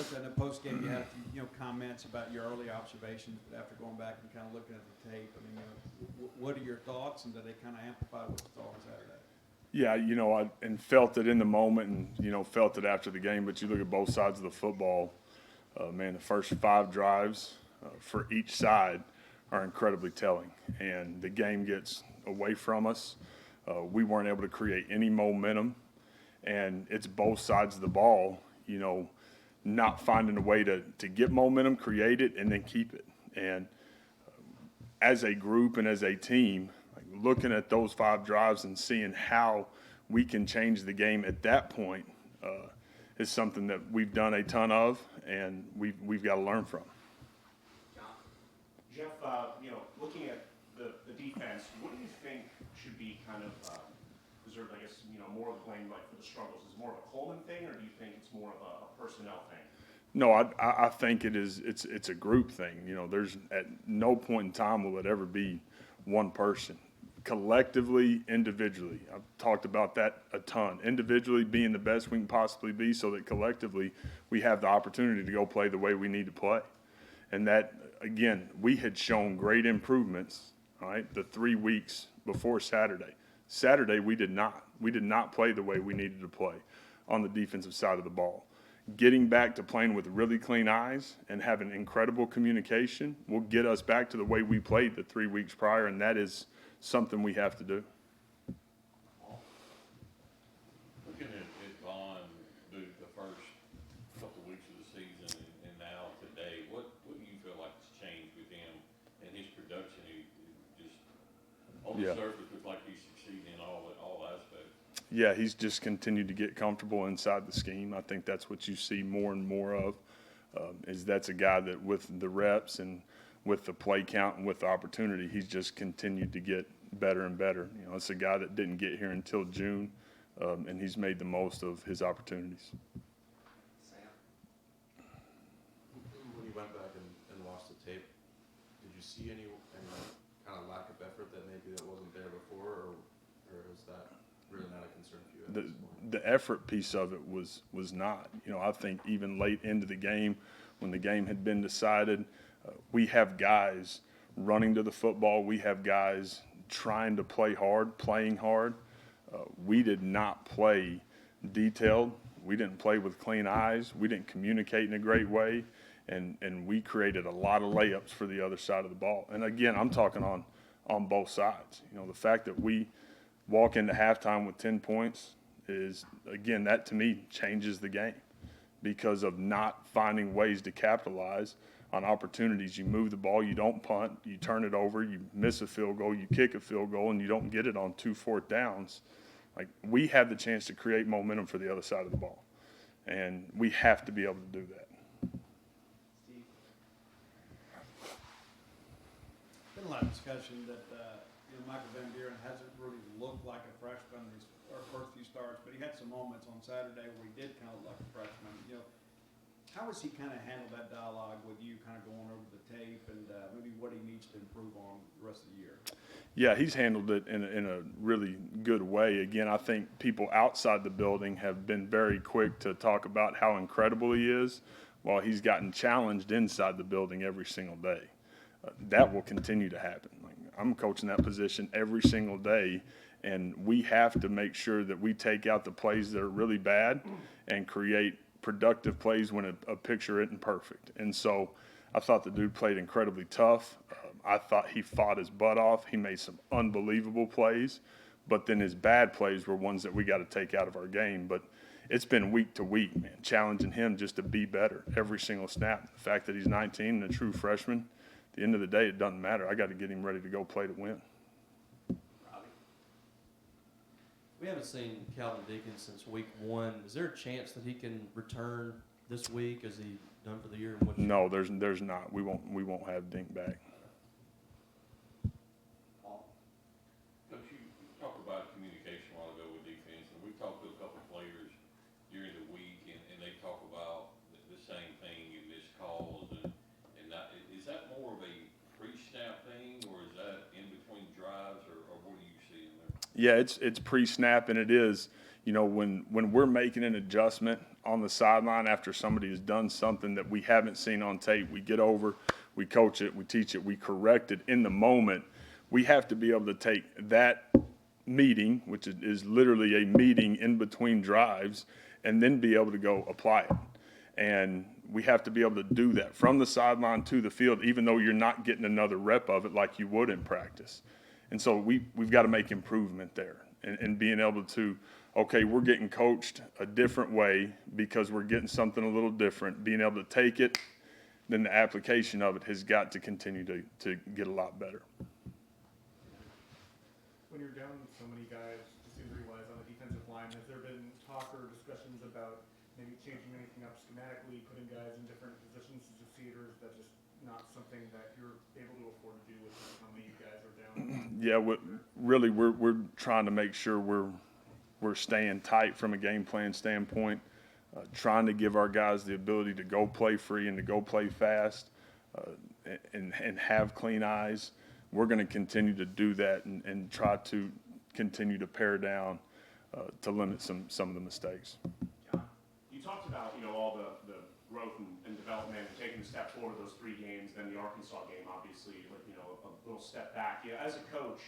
noticed that in the post game you had comments about your early observations, but after going back and kind of looking at the tape, I mean, what are your thoughts, and do they kind of amplify what you saw on Saturday? Yeah, I felt it in the moment, and felt it after the game. But you look at both sides of the football, man. The first 5 drives for each side are incredibly telling, and the game gets away from us. We weren't able to create any momentum, and it's both sides of the ball. Not finding a way to get momentum, create it, and then keep it. And as a group and as a team, looking at those 5 drives and seeing how we can change the game at that point is something that we've done a ton of, and we've got to learn from. Jeff, looking at the defense, what do you think should be kind of deserved? I guess more of the blame for the struggles is more of a Coleman thing, or do you think it's more of a personnel thing? No, I think it is. It's a group thing. There's at no point in time will it ever be one person. Collectively, individually, I've talked about that a ton. Individually being the best we can possibly be, so that collectively we have the opportunity to go play the way we need to play. And that, again, we had shown great improvements. All right, the 3 weeks before Saturday. Saturday we did not. We did not play the way we needed to play on the defensive side of the ball. Getting back to playing with really clean eyes and having incredible communication will get us back to the way we played the 3 weeks prior, and that is something we have to do. Looking at Vaughn, the first couple of weeks of the season and now today, what do you feel like has changed with him and his production? He just on the surface looked like he's succeeding in all aspects. Yeah, he's just continued to get comfortable inside the scheme. I think that's what you see more and more of, is that's a guy that with the reps and with the play count and with the opportunity, he's just continued to get better and better. It's a guy that didn't get here until June, and he's made the most of his opportunities. Sam? When you went back and watched the tape, did you see any kind of lack of effort that maybe that wasn't there before, or is that really not a concern for you at this point? The effort piece of it was not. I think even late into the game, when the game had been decided, we have guys running to the football. We have guys trying to play hard, playing hard. We did not play detailed. We didn't play with clean eyes. We didn't communicate in a great way, and we created a lot of layups for the other side of the ball. And again, I'm talking on both sides. The fact that we walk into halftime with 10 points is, again, that to me changes the game because of not finding ways to capitalize on opportunities. You move the ball, you don't punt, you turn it over, you miss a field goal, you kick a field goal, and you don't get it on 2 4th downs. We have the chance to create momentum for the other side of the ball, and we have to be able to do that. Steve? Been a lot of discussion that Michael VanGorder hasn't really looked like a freshman in his first few starts, but he had some moments on Saturday where he did kind of look like a freshman. How has he kind of handled that dialogue with you, kind of going over the tape and maybe what he needs to improve on the rest of the year? Yeah, he's handled it in a really good way. Again, I think people outside the building have been very quick to talk about how incredible he is, while he's gotten challenged inside the building every single day. That will continue to happen. I'm coaching that position every single day, and we have to make sure that we take out the plays that are really bad and create productive plays when a picture isn't perfect. And so I thought the dude played incredibly tough. I thought he fought his butt off. He made some unbelievable plays, but then his bad plays were ones that we got to take out of our game. But it's been week to week, man, challenging him just to be better every single snap. The fact that he's 19 and a true freshman, at the end of the day, it doesn't matter. I got to get him ready to go play to win. We haven't seen Calvin Deakon since week 1. Is there a chance that he can return this week? Is he done for the year? No, there's not. We won't have Dink back. Coach, you talked about communication a while ago with defense, and we talked to a couple of players during the week, and they talk about the same thing, you missed calls, and not, is that more of a pre-snap thing, or is that in between drives, or what do you see in there? Yeah, it's pre-snap, and it is, when we're making an adjustment on the sideline after somebody has done something that we haven't seen on tape. We get over, we coach it, we teach it, we correct it in the moment. We have to be able to take that meeting, which is literally a meeting in between drives, and then be able to go apply it. And we have to be able to do that from the sideline to the field, even though you're not getting another rep of it like you would in practice. And so we've got to make improvement there and being able to, okay, we're getting coached a different way because we're getting something a little different. Being able to take it, then the application of it has got to continue to get a lot better. When you're down so many guys, just injury-wise, on the defensive line, has there been talk or discussions about maybe changing anything up schematically, putting guys in different positions as a theater? Is that just not something that you're able to afford to do with how many guys are down? Yeah, really, we're trying to make sure we're staying tight from a game plan standpoint, trying to give our guys the ability to go play free and to go play fast, and have clean eyes. We're going to continue to do that and try to continue to pare down to limit some of the mistakes. John, you talked about, all the growth and development, taking a step forward those 3 games, then the Arkansas game, obviously, a little step back. As a coach,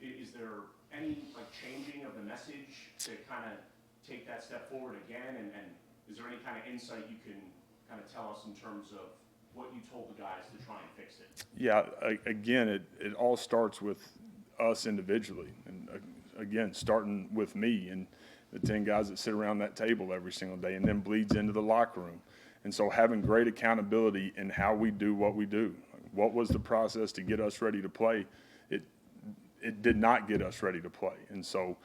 is there any changing of the message to kind of take that step forward again? And is there any kind of insight you can kind of tell us in terms of what you told the guys to try and fix it? Yeah, again, it all starts with us individually. And again, starting with me and the 10 guys that sit around that table every single day, and then bleeds into the locker room. And so having great accountability in how we do what we do. What was the process to get us ready to play? It did not get us ready to play. And so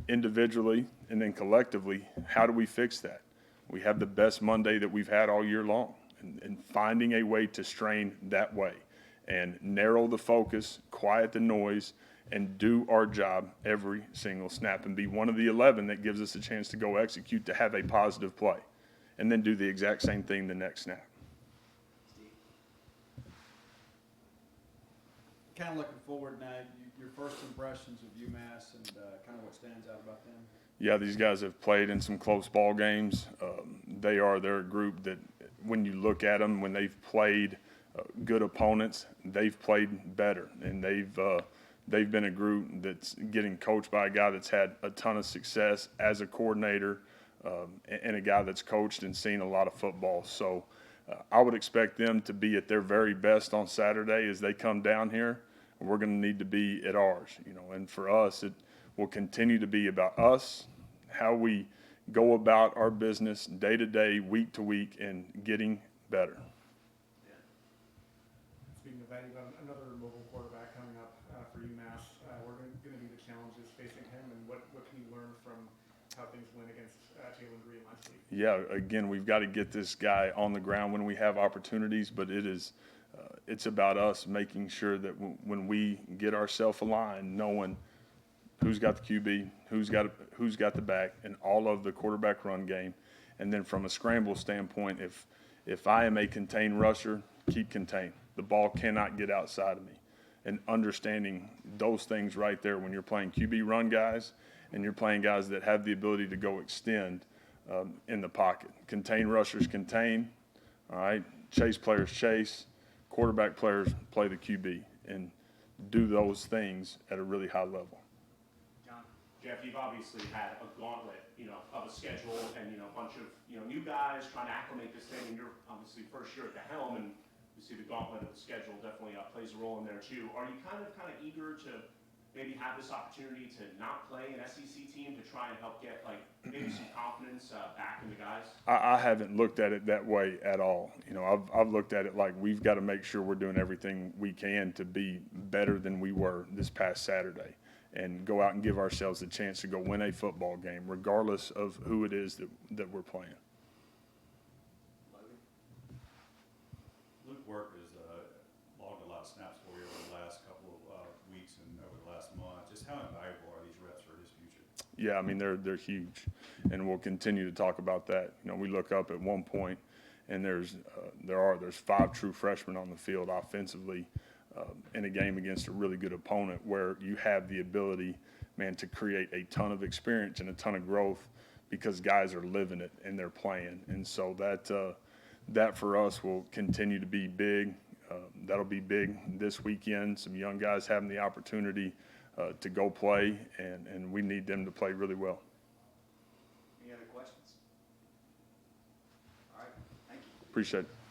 individually and then collectively, how do we fix that? We have the best Monday that we've had all year long, and finding a way to strain that way and narrow the focus, quiet the noise, and do our job every single snap and be one of the 11 that gives us a chance to go execute, to have a positive play, and then do the exact same thing the next snap. Kind of looking forward now, your first impressions of UMass and kind of what stands out about them? Yeah, these guys have played in some close ball games. They're a group that when you look at them, when they've played good opponents, they've played better. And they've been a group that's getting coached by a guy that's had a ton of success as a coordinator, and a guy that's coached and seen a lot of football. So I would expect them to be at their very best on Saturday as they come down here. We're going to need to be at ours, and for us, it will continue to be about us, how we go about our business day to day, week to week, and getting better. Speaking of that, you've got another mobile quarterback coming up for UMass. What are going to be the challenges facing him, and what can you learn from how things went against Taylor Green last week? Yeah, again, we've got to get this guy on the ground when we have opportunities, but it's about us making sure that when we get ourselves aligned, knowing who's got the QB, who's got the back, and all of the quarterback run game. And then from a scramble standpoint, if I am a contained rusher, keep contained. The ball cannot get outside of me. And understanding those things right there when you're playing QB run guys and you're playing guys that have the ability to go extend in the pocket. Contain rushers contain, all right? Chase players chase. Quarterback players play the QB and do those things at a really high level. John, Jeff, you've obviously had a gauntlet, of a schedule and, a bunch of, new guys trying to acclimate this thing, and you're obviously first year at the helm, and you see the gauntlet of the schedule definitely plays a role in there too. Are you kind of eager to maybe have this opportunity to not play an SEC team to try and help get maybe some confidence back in the guys? I haven't looked at it that way at all. I've looked at it like we've got to make sure we're doing everything we can to be better than we were this past Saturday and go out and give ourselves a chance to go win a football game, regardless of who it is that we're playing. Luke Work has logged a lot of snaps for you over the last couple of weeks and over the last month. Just how invaluable are these reps for his future? Yeah, I mean, they're huge, and we'll continue to talk about that. We look up at one point, and there's 5 true freshmen on the field offensively in a game against a really good opponent where you have the ability, man, to create a ton of experience and a ton of growth because guys are living it and they're playing. And so that for us will continue to be big. That'll be big this weekend. Some young guys having the opportunity to go play, and we need them to play really well. Any other questions? All right, thank you. Appreciate it.